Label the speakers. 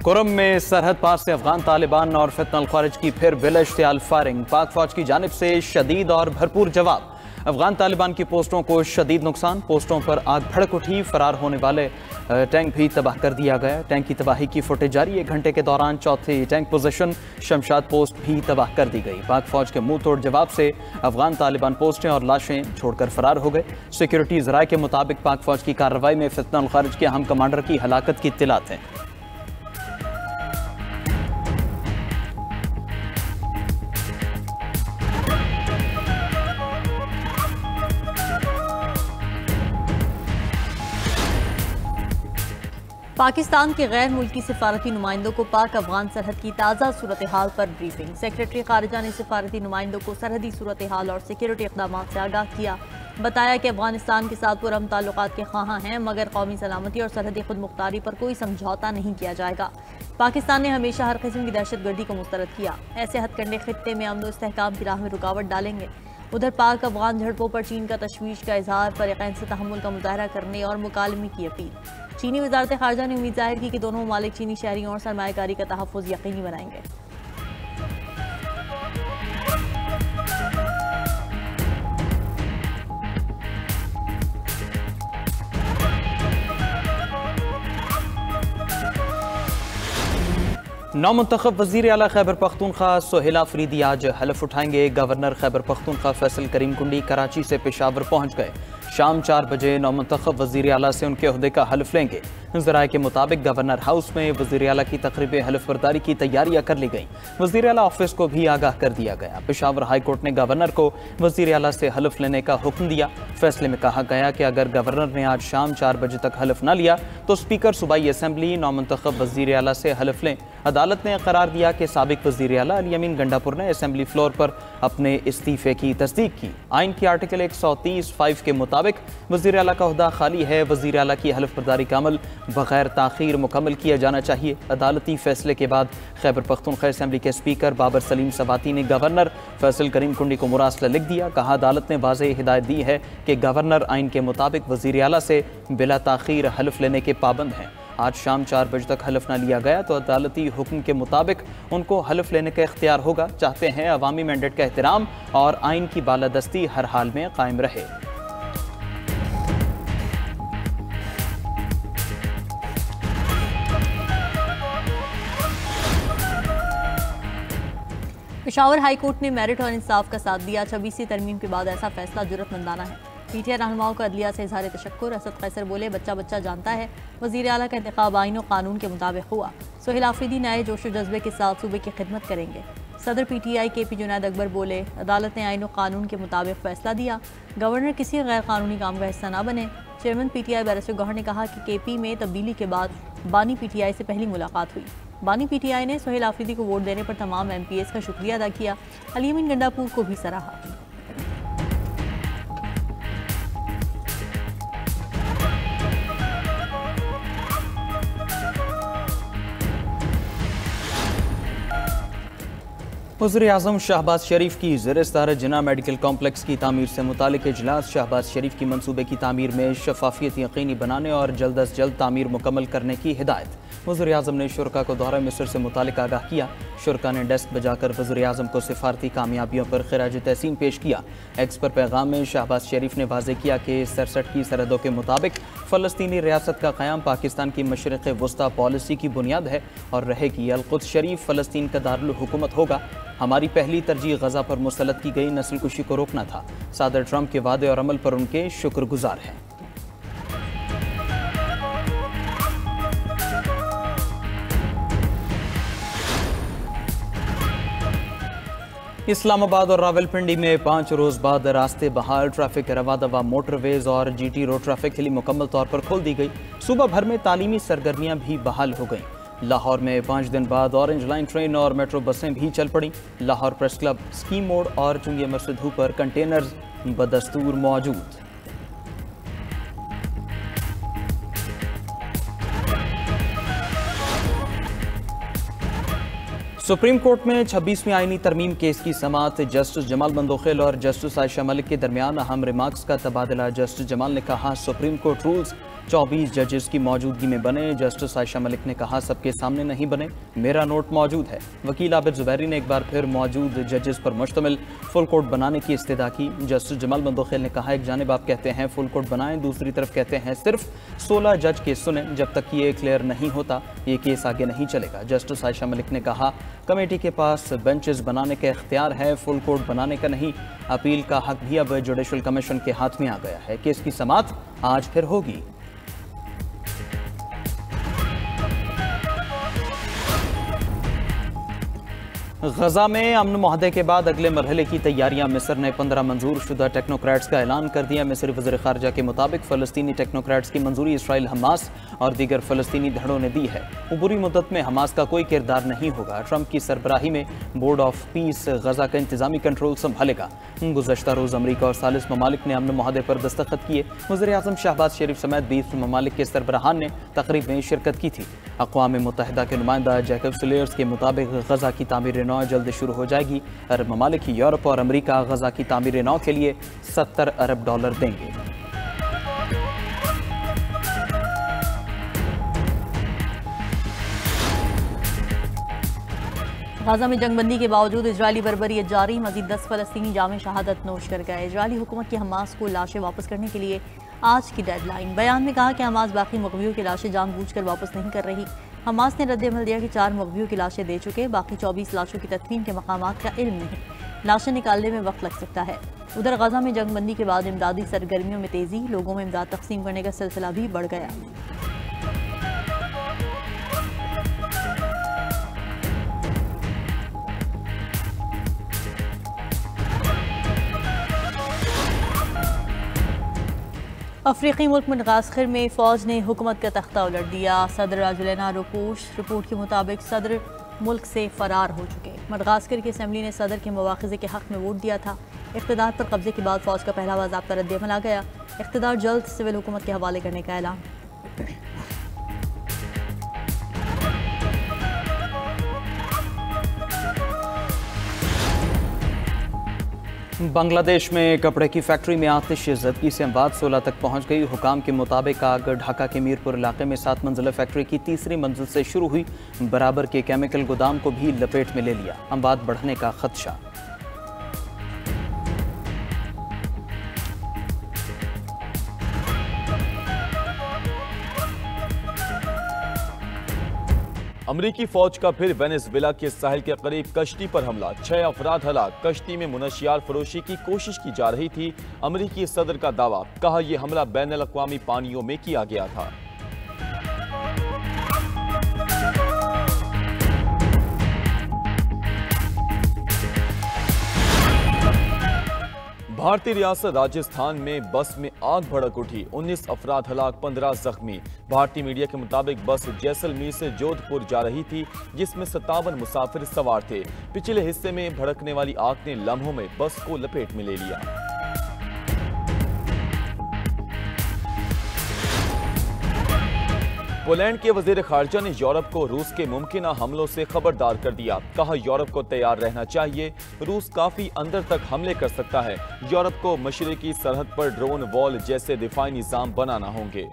Speaker 1: कुरम में सरहद पार से अफगान तालिबान और फितनल खारिज की फिर बिलाश्तियाल फायरिंग। पाक फौज की जानिब से शदीद और भरपूर जवाब। अफगान तालिबान की पोस्टों को शदीद नुकसान, पोस्टों पर आग भड़क उठी। फरार होने वाले टैंक भी तबाह कर दिया गया। टैंक की तबाही की फुटेज जारी। 1 घंटे के दौरान चौथी टैंक पोजीशन शमशाद पोस्ट भी तबाह कर दी गई। पाक फौज के मुंह तोड़ जवाब से अफगान तालिबान पोस्टें और लाशें छोड़कर फरार हो गए। सिक्योरिटी ज़राए के मुताबिक पाक फौज की कार्रवाई में फितनल खारिज के अहम कमांडर की हलाकत की इत्तलात है।
Speaker 2: पाकिस्तान के गैर मुल्की सिफारती नुमाइंदों को पाक अफगान सरहद की ताज़ा सूरत हाल पर ब्रीफिंग। सेक्रेटरी खारिजा ने सिफारती नुमाइंदों को सरहदी सूरत हाल और सिक्योरिटी इक़दाम से आगाह किया। बताया कि अफगानिस्तान के साथ पुरअमन ताल्लुकात के ख्वाहां हैं, मगर कौमी सलामती और सरहदी खुद मुख्तारी पर कोई समझौता नहीं किया जाएगा। पाकिस्तान ने हमेशा हर किस्म की दहशतगर्दी को मुस्तरद किया। ऐसे हथकंडे खित्ते में अमन व इस्तेहकाम की राह में रुकावट डालेंगे। उधर पाक अफगान झड़पों पर चीन का तशवीश का इजहार, फरीक़ैन से तहम्मुल का मुजाहरा करने और मुकालमे की अपील। चीनी वज़ारत ख़ारिजा ने उम्मीद जाहिर की कि दोनों ममालिक चीनी शहरियों और सरमायाकारी का तहफ़्फ़ुज़ यकीनी बनाएंगे।
Speaker 1: नौमुंतखब वज़ीर आला खैबर पख्तूनख्वा सोहेल आफरीदी आज हलफ उठाएंगे। गवर्नर खैबर पख्तूनख्वा फैसल करीम कुंडी कराची से पेशावर पहुँच गए। शाम 4 बजे नौमुंतखब वज़ीर आला से उनके ओहदे का हलफ लेंगे। ज़राए के मुताबिक गवर्नर हाउस में वज़ीर आला की तकरीब हलफ बर्दारी की तैयारियां कर ली गई। वज़ीर आला ऑफिस को भी आगाह कर दिया गया। पेशावर हाई कोर्ट ने गवर्नर को वज़ीर आला से हलफ लेने का हुक्म दिया। फैसले में कहा गया कि अगर गवर्नर ने आज शाम 4 बजे तक हलफ न लिया तो स्पीकर सूबाई असम्बली नौमुंतखब वज़ीर आला से हलफ लें। अदालत ने करार दिया कि साबिक वज़ीर आला अली अमीन गंडापुर ने असम्बली फ्लोर पर अपने इस्तीफे की तस्दीक की। आइन की आर्टिकल 130(5) के मुताबिक वज़ीर आला का ओहदा खाली है। वज़ीर आला की हलफ बर्दारी का अमल बगैर ताख़ीर मुकम्मल किया जाना चाहिए। अदालती फैसले के बाद खैबर पख्तूनख्वा असम्बली के स्पीकर बाबर सलीम सवाती ने गवर्नर फैसल करीम कुंडी को मुरासला लिख दिया। कहा, अदालत ने वाज़ेह हिदायत दी है कि गवर्नर आइन के मुताबिक वज़ीर आला से बिला ताख़ीर हलफ लेने के पाबंद हैं। आज शाम 4 बजे तक हलफ न लिया गया तो अदालती हुक्म के मुताबिक उनको हलफ लेने का इख्तियार होगा। चाहते हैं अवामी मैंडेट का एहतराम और आइन की बालादस्ती हर हाल में कायम रहे।
Speaker 2: पेशावर हाई कोर्ट ने मेरिट और इंसाफ का साथ दिया। 26वीं तरमीम के बाद ऐसा फैसला जुर्रतमंदाना है। पीटीआई रहनुमाओं का अदलिया से इजहार तशक्कुर। असद कैसर बोले, बच्चा बच्चा जानता है वज़ीर आला का इंतखाब आइन और कानून के मुताबिक हुआ। सोहेल आफरीदी नए जोश व जज्बे के साथ सूबे की खिदमत करेंगे। सदर पीटीआई KP जुनैद अकबर बोले, अदालत ने आइन और कानून के मुताबिक फैसला दिया। गवर्नर किसी गैर कानूनी काम का हिस्सा न बने। चेयरमैन PTI बैरिस्टर गौहर ने कहा कि KP में तब्दीली के बाद बानी PTI से पहली मुलाकात हुई। बानी PTI ने सोहेल आफरीदी को वोट देने पर तमाम MPs का शुक्रिया अदा किया। अली अमीन गंडापुर को भी सराहा।
Speaker 1: वज़ीर-ए-आज़म शहबाज शरीफ की ज़ेर-ए-सदारत जिन्ना मेडिकल कॉम्प्लेक्स की तामीर से मुतालिक इजलास। शहबाज शरीफ की मनसूबे की तामीर में शफाफियत यकीनी बनाने और जल्द अज जल्द तामीर मुकम्मल करने की हिदायत। वज़ीर-ए-आज़म ने शुरका को दौरा मिस्र से मुतालिक आगाह किया। शुरका ने डेस्क बजाकर वज़ीर-ए-आज़म को सिफारती कामयाबियों पर खिराज तहसीन पेश किया। एक्स पर पैगाम में शहबाज शरीफ ने वाज़ेह किया कि 67 की सरहदों के मुताबिक फ़लस्तीनी रियासत का क़याम पाकिस्तान की मशरिक़ वस्ता पॉलिसी की बुनियाद है और रहेगी। अल-कुद्स शरीफ फ़लस्तीन का दारुल हुकूमत होगा। हमारी पहली तरजीह गज़ा पर मुसल्लत की गई नस्ल कुशी को रोकना था। सदर ट्रंप के वादे और अमल पर उनके शुक्रगुजार हैं। इस्लामाबाद और रावलपिंडी में 5 रोज़ बाद रास्ते बहाल। ट्रैफिक रवा दवा मोटरवेज और GT रोड ट्रैफिक के लिए मुकम्मल तौर पर खोल दी गई। सूबा भर में तालीमी सरगर्मियाँ भी बहाल हो गईं। लाहौर में 5 दिन बाद ऑरेंज लाइन ट्रेन और मेट्रो बसें भी चल पड़ी। लाहौर प्रेस क्लब, स्कीम मोड़ और चुंगी मरसदू पर कंटेनर्स बदस्तूर मौजूद। सुप्रीम कोर्ट में 26वीं आईनी तरमीम केस की समाअत। जस्टिस जमाल मंदोखिल और जस्टिस आयशा मलिक के दरमियान अहम रिमार्क्स का तबादला। जस्टिस जमाल ने कहा, सुप्रीम कोर्ट रूल्स 24 जजेस की मौजूदगी में बने। जस्टिस आयशा मलिक ने कहा, सबके सामने नहीं बने, मेरा नोट मौजूद है। वकील आबिद जुबैरी ने एक बार फिर मौजूद जजेस पर मुश्तमिल फुल कोर्ट बनाने की इस्तदा की। जस्टिस जमाल मंदोखेल ने कहा, एक जानिब आप कहते हैं फुल कोर्ट बनाएं, दूसरी तरफ कहते हैं सिर्फ 16 जज केस सुने। जब तक ये क्लियर नहीं होता ये केस आगे नहीं चलेगा। जस्टिस आयशा मलिक ने कहा, कमेटी के पास बेंचेस बनाने का इख्तियार है, फुल कोर्ट बनाने का नहीं। अपील का हक भी अब जुडिशल कमीशन के हाथ में आ गया है। केस की समाअत आज फिर होगी। गजा में अमन मुआहदे के बाद अगले मरहले की तैयारियां। मिस्र ने 15 मंजूर शुदा टेक्नोक्रेट्स का ऐलान कर दिया। मिस्री वज़ीर ख़ारजा के मुताबिक फ़लस्तीनी टेक्नोक्रेट्स की मंजूरी इसराइल, हमास और दीगर फ़लस्तीनी धड़ों ने दी है। अबूरी मुद्दत में हमास का कोई किरदार नहीं होगा। ट्रंप की सरबराही में बोर्ड ऑफ पीस गजा का इंतजामी कंट्रोल संभालेगा। गुज़श्ता रोज़ अमरीका और सालिस ममालिक ने अमन मुआहदे पर दस्तखत किए। वज़ीर-ए-आज़म शहबाज शरीफ समेत 20 ममालिक के सरबराहान ने तकरीब में शिरकत की थी। अक़वाम मुत्तहिदा के नुमाइंदा जैकब सुलेयर्स के मुताबिक गजा की तामीर नौ जल्द शुरू हो जाएगी। अरब ममालिक, यूरोप और अमरीका गजा की तामीर नौ के लिए $70 अरब देंगे।
Speaker 2: गाजा में जंगबंदी के बावजूद इजरायली बर्बरियत जारी। मजीद 10 फ़लस्तीनी जामे शहादत नोश कर गए। इजरायली हुकूमत की हमास को लाशें वापस करने के लिए आज की डेडलाइन। बयान में कहा कि हमास बाकी मग़वियों की लाशें जानबूझकर वापस नहीं कर रही। हमास ने रद्द-ए-अमल दिया कि 4 मग़वियों की लाशें दे चुके, बाकी 24 लाशों की तदफीन के मकामात का इल्म नहीं। लाशें निकालने में वक्त लग सकता है। उधर गाजा में जंगबंदी के बाद इमदादी सरगर्मियों में तेज़ी, लोगों में इमदाद तकसीम करने का सिलसिला भी बढ़ गया। अफ्रीकी मुल्क मडगास्कर में फ़ौज ने हुकूमत का तख्ता उलट दिया। सदर राजुलेना रोकोश रिपोर्ट के मुताबिक सदर मुल्क से फ़रार हो चुके। मडगास्कर की असम्बली ने सदर के मुवाख़ज़े के हक़ में वोट दिया था। इक़्तिदार पर कब्ज़े के बाद फ़ौज का पहला बाज़ाब्ता रद्द-ए-अमल आ गया। इक़्तिदार जल्द सिविल हुकूमत के हवाले करने का ऐलान।
Speaker 1: बांग्लादेश में कपड़े की फैक्ट्री में आतिश ज़दगी से अमवात 16 तक पहुंच गई। हुकाम के मुताबिक आग ढाका के मीरपुर इलाके में 7 मंजिला फैक्ट्री की तीसरी मंजिल से शुरू हुई। बराबर के केमिकल गोदाम को भी लपेट में ले लिया। अमवात बढ़ने का खदशा।
Speaker 3: अमरीकी फौज का फिर वेनेजुएला के साहिल के करीब कश्ती पर हमला, 6 अफराद हलाक। कश्ती में मुनशियार फरोशी की कोशिश की जा रही थी। अमरीकी सदर का दावा, कहा यह हमला बैनुल अक़वामी पानियों में किया गया था। भारतीय रियासत राजस्थान में बस में आग भड़क उठी, 19 अफराद हलाक, 15 जख्मी। भारतीय मीडिया के मुताबिक बस जैसलमेर से जोधपुर जा रही थी, जिसमें 57 मुसाफिर सवार थे। पिछले हिस्से में भड़कने वाली आग ने लम्हों में बस को लपेट में ले लिया। पोलैंड के वजीर खारजा ने यूरोप को रूस के मुमकिन हमलों से खबरदार कर दिया। कहा यूरोप को तैयार रहना चाहिए, रूस काफी अंदर तक हमले कर सकता है। यूरोप को मशरिकी सरहद पर ड्रोन वॉल जैसे दिफाई निजाम बनाना होंगे।